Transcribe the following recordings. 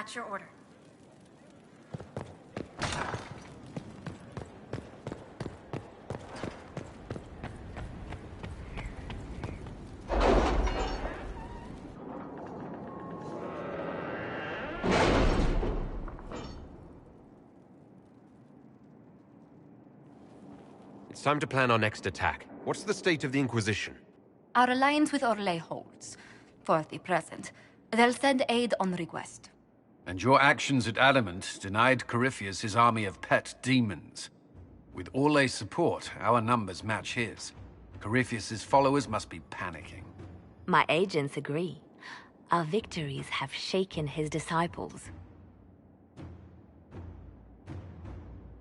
At your order. It's time to plan our next attack. What's the state of the Inquisition? Our alliance with Orlais holds. For the present. They'll send aid on request. And your actions at Adamant denied Corypheus his army of pet demons. With Orlais' support, our numbers match his. Corypheus' followers must be panicking. My agents agree. Our victories have shaken his disciples.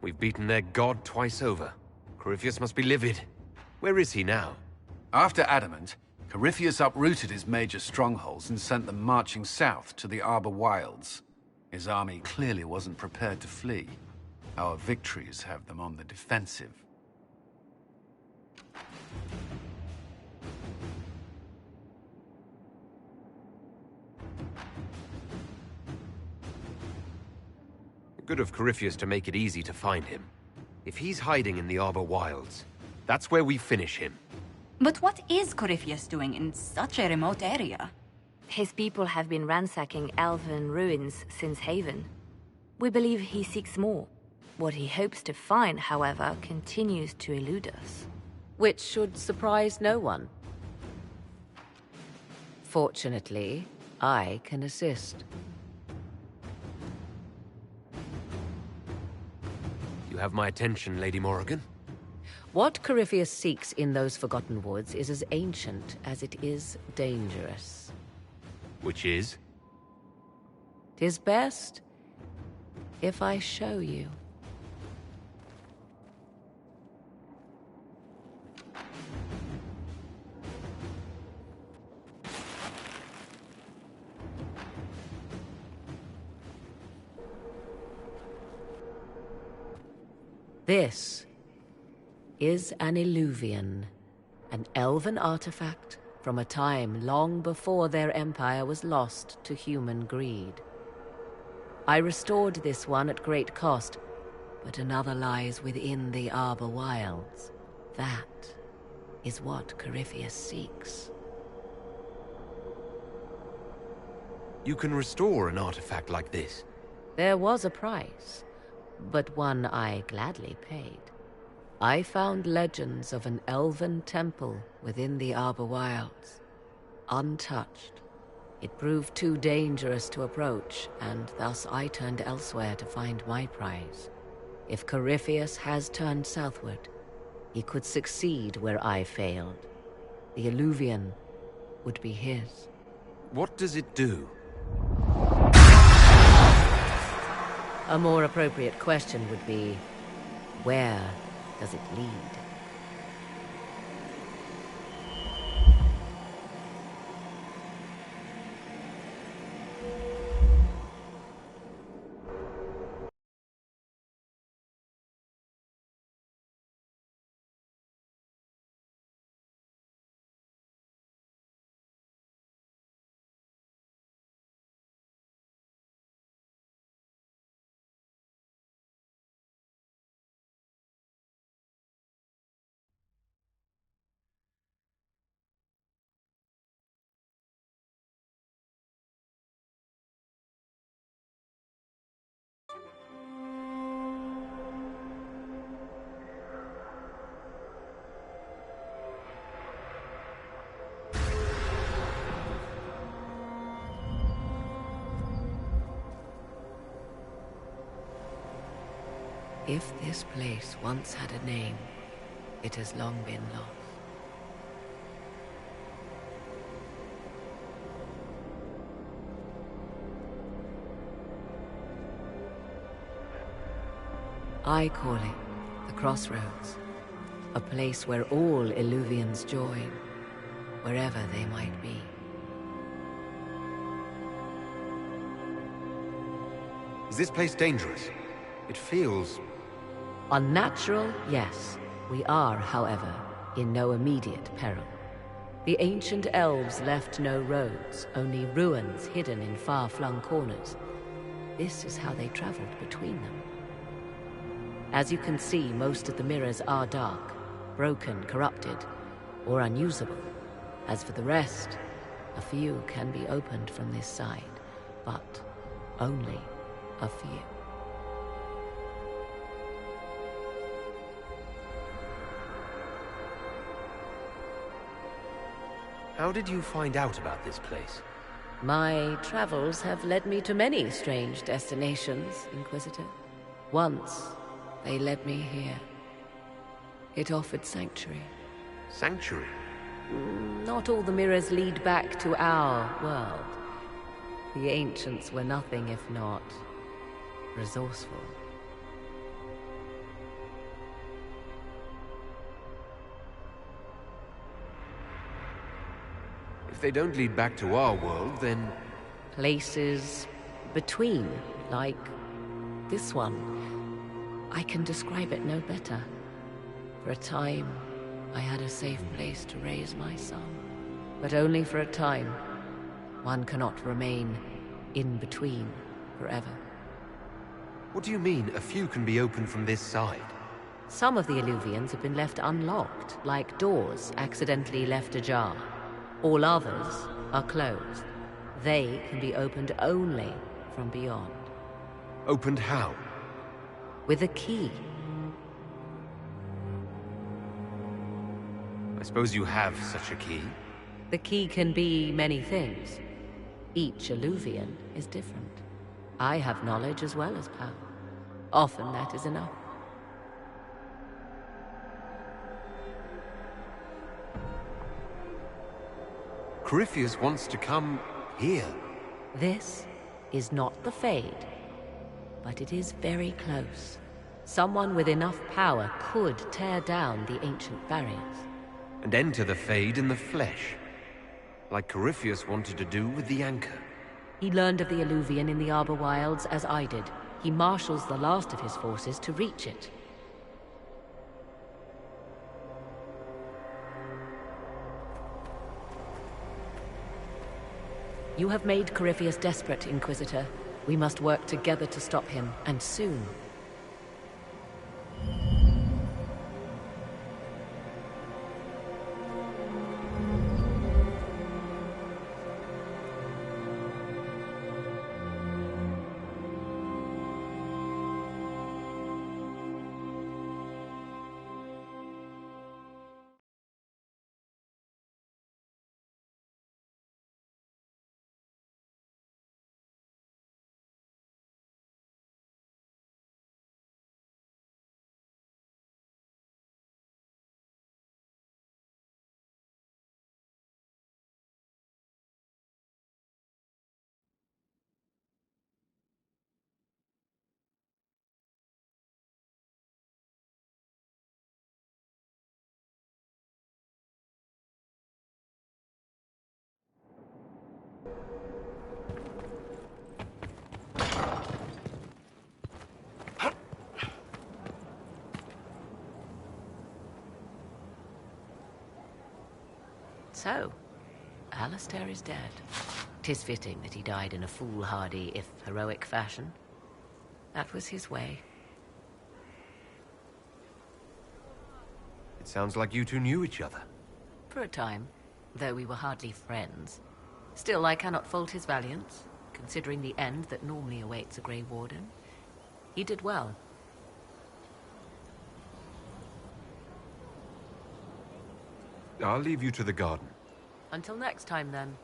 We've beaten their god twice over. Corypheus must be livid. Where is he now? After Adamant, Corypheus uprooted his major strongholds and sent them marching south to the Arbor Wilds. His army clearly wasn't prepared to flee. Our victories have them on the defensive. Good of Corypheus to make it easy to find him. If he's hiding in the Arbor Wilds, that's where we finish him. But what is Corypheus doing in such a remote area? His people have been ransacking elven ruins since Haven. We believe he seeks more. What he hopes to find, however, continues to elude us. Which should surprise no one. Fortunately, I can assist. You have my attention, Lady Morrigan. What Corypheus seeks in those Forgotten Woods is as ancient as it is dangerous. Which is? 'Tis best if I show you. This is an Illuvian, an elven artifact from a time long before their empire was lost to human greed. I restored this one at great cost, but another lies within the Arbor Wilds. That is what Corypheus seeks. You can restore an artifact like this. There was a price, but one I gladly paid. I found legends of an elven temple within the Arbor Wilds, untouched. It proved too dangerous to approach, and thus I turned elsewhere to find my prize. If Corypheus has turned southward, he could succeed where I failed. The Illuvian would be his. What does it do? A more appropriate question would be, where does it lead? If this place once had a name, it has long been lost. I call it the Crossroads, a place where all Illuvians join, wherever they might be. Is this place dangerous? It feels... Unnatural, yes. We are, however, in no immediate peril. The ancient elves left no roads, only ruins hidden in far-flung corners. this is how they traveled between them. As you can see, most of the mirrors are dark, broken, corrupted, or unusable. As for the rest, a few can be opened from this side, but only a few. How did you find out about this place? My travels have led me to many strange destinations, Inquisitor. Once, they led me here. It offered sanctuary. Sanctuary? Not all the mirrors lead back to our world. The ancients were nothing if not resourceful. If they don't lead back to our world, then... Places between, like this one. I can describe it no better. For a time, I had a safe place to raise my son. But only for a time. One cannot remain in between forever. What do you mean, a few can be opened from this side? Some of the Illuvians have been left unlocked, like doors accidentally left ajar. All others are closed. They can be opened only from beyond. Opened how? With a key. I suppose you have such a key? The key can be many things. Each Illuvian is different. I have knowledge as well as power. Often that is enough. Corypheus wants to come here. This is not the Fade, but it is very close. Someone with enough power could tear down the ancient barriers. And enter the Fade in the flesh. Like Corypheus wanted to do with the Anchor. He learned of the Illuvian in the Arbor Wilds as I did. He marshals the last of his forces to reach it. You have made Corypheus desperate, Inquisitor. We must work together to stop him, and soon. So, Alistair is dead. 'Tis fitting that he died in a foolhardy, if heroic fashion. That was his way. It sounds like you two knew each other. For a time, though we were hardly friends. Still, I cannot fault his valiance, considering the end that normally awaits a Grey Warden. He did well. I'll leave you to the garden. Until next time, then.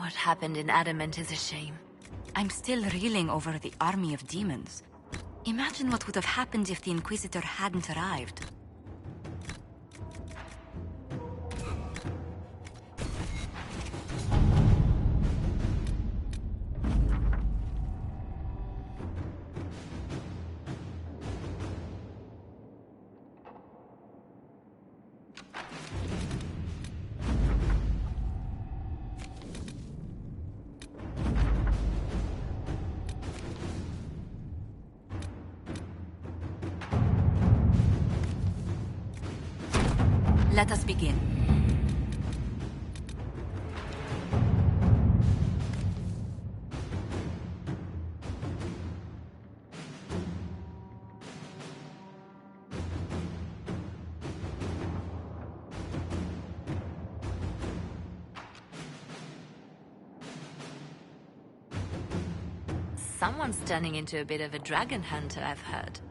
What happened in Adamant is a shame. I'm still reeling over the army of demons. Imagine what would have happened if the Inquisitor hadn't arrived. Let us begin. Someone's turning into a bit of a dragon hunter, I've heard.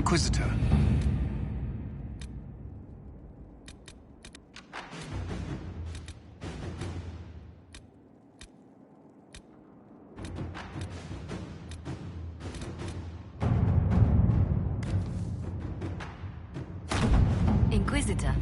Inquisitor. Inquisitor.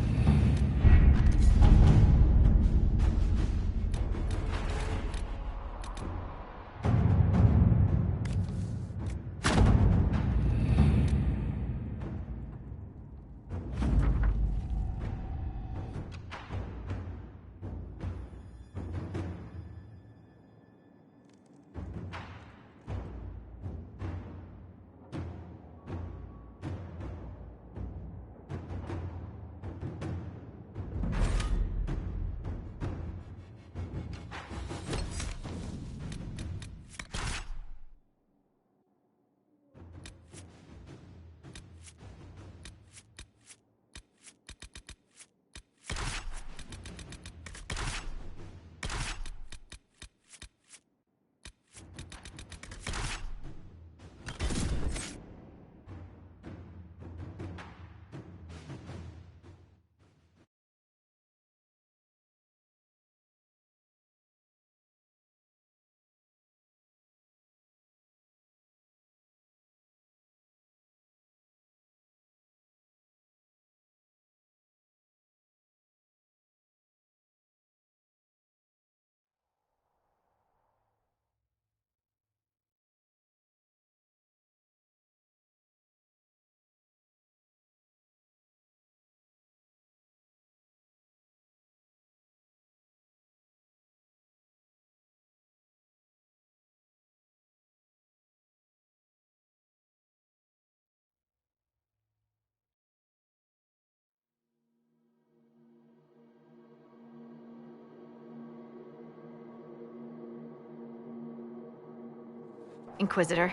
Inquisitor,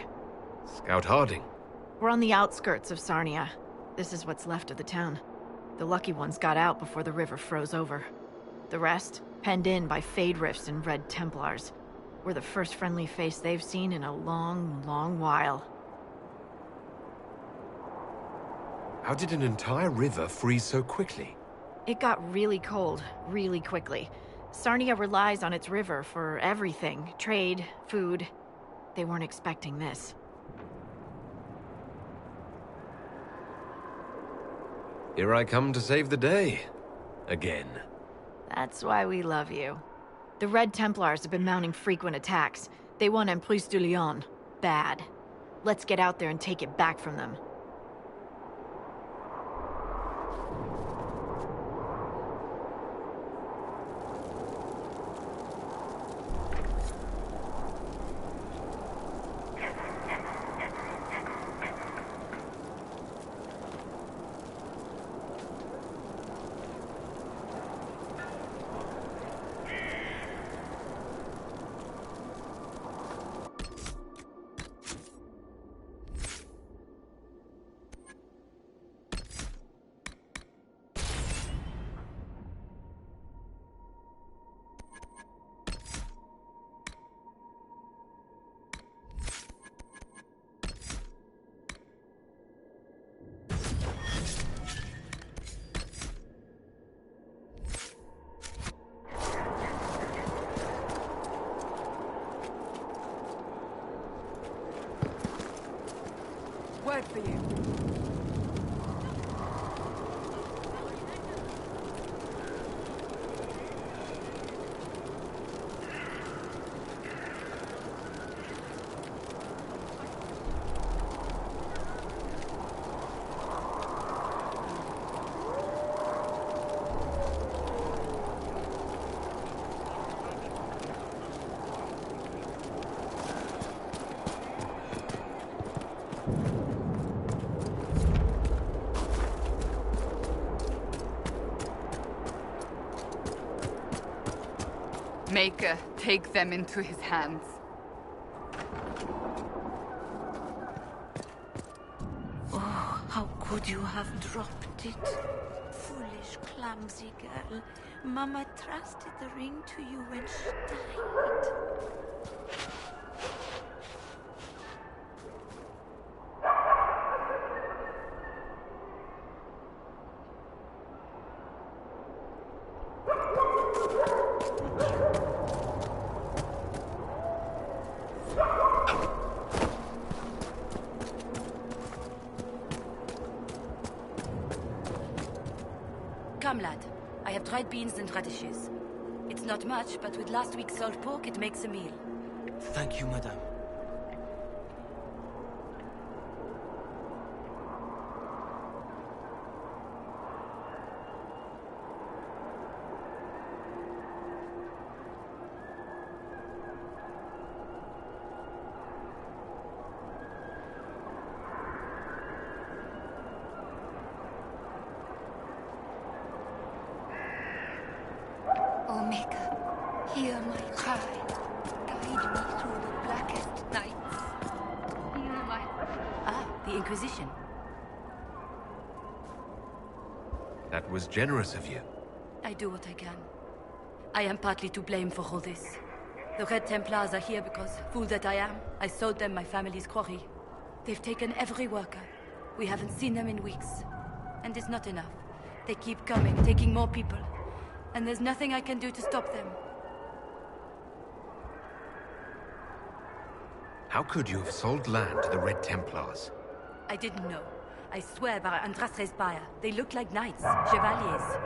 Scout Harding. we're on the outskirts of Sarnia. This is what's left of the town. The lucky ones got out before the river froze over. The rest, penned in by Fade Rifts and Red Templars. We're the first friendly face they've seen in a long, long while. How did an entire river freeze so quickly? It got really cold, really quickly. Sarnia relies on its river for everything. Trade, food. They weren't expecting this. Here I come to save the day. Again. That's why we love you. The Red Templars have been mounting frequent attacks. They want Emprise du Lion. Bad. Let's get out there and take it back from them. word for you. Maker, take them into his hands. Oh, how could you have dropped it? Foolish, clumsy girl. Mama trusted the ring to you when she died. Come, lad. I have dried beans and radishes. It's not much, but with last week's salt pork, it makes a meal. Thank you, madame. Oh, Maker, hear my cry. Guide me through the blackest nights. Hear my... Ah, the Inquisition. That was generous of you. I do what I can. I am partly to blame for all this. The Red Templars are here because, fool that I am, I sold them my family's quarry. They've taken every worker. We haven't seen them in weeks. And it's not enough. They keep coming, taking more people. And there's nothing I can do to stop them. How could you have sold land to the Red Templars? I didn't know. I swear by Andrastre's Spire, they looked like knights, chevaliers.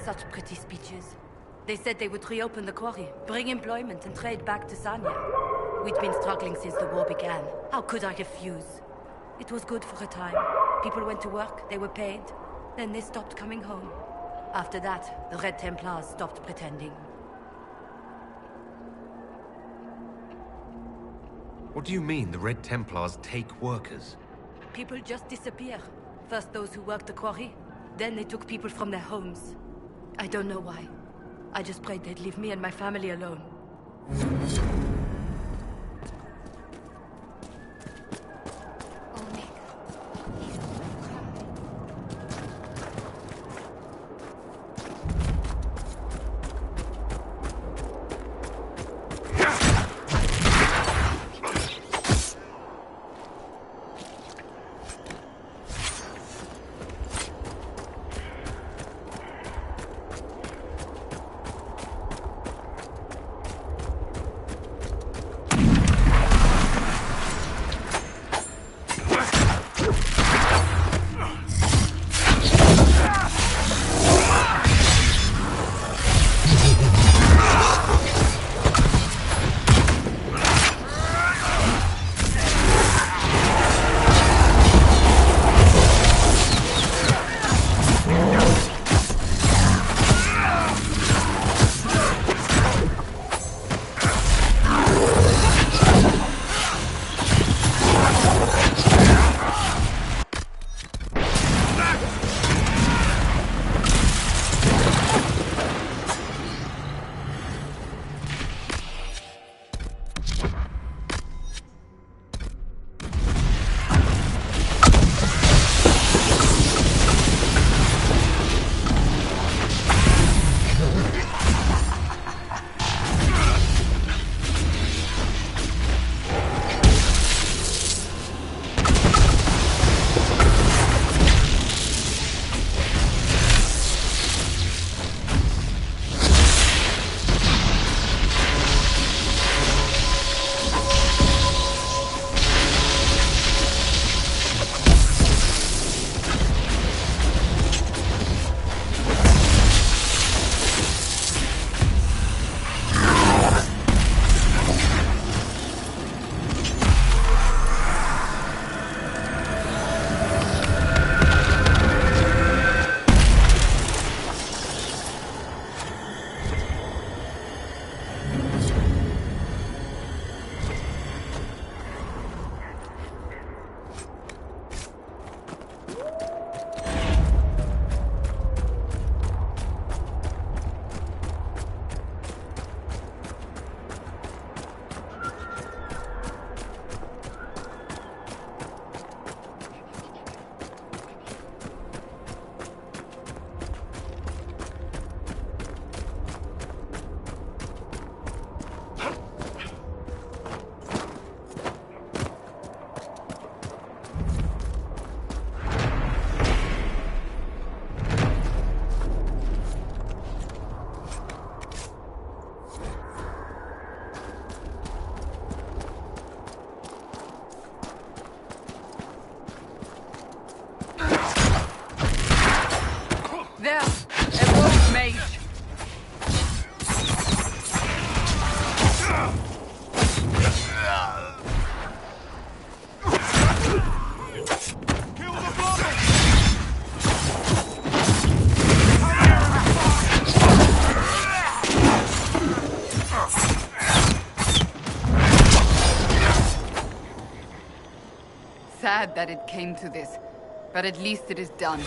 Such pretty speeches. They said they would reopen the quarry, bring employment and trade back to Sanya. We'd been struggling since the war began. How could I refuse? It was good for a time. People went to work, they were paid. Then they stopped coming home. After that, the Red Templars stopped pretending. What do you mean the Red Templars take workers? People just disappear. First those who worked the quarry, then they took people from their homes. I don't know why. I just prayed they'd leave me and my family alone. Oh, Maker, hear my cry. sad that it came to this, but at least it is done.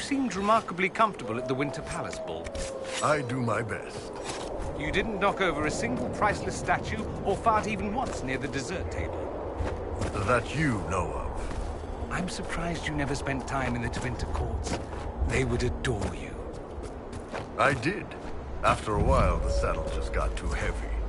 Seemed remarkably comfortable at the Winter Palace Ball. I do my best. You didn't knock over a single priceless statue or fart even once near the dessert table. That you know of. I'm surprised you never spent time in the Twinter courts. They would adore you. I did. After a while, the saddle just got too heavy.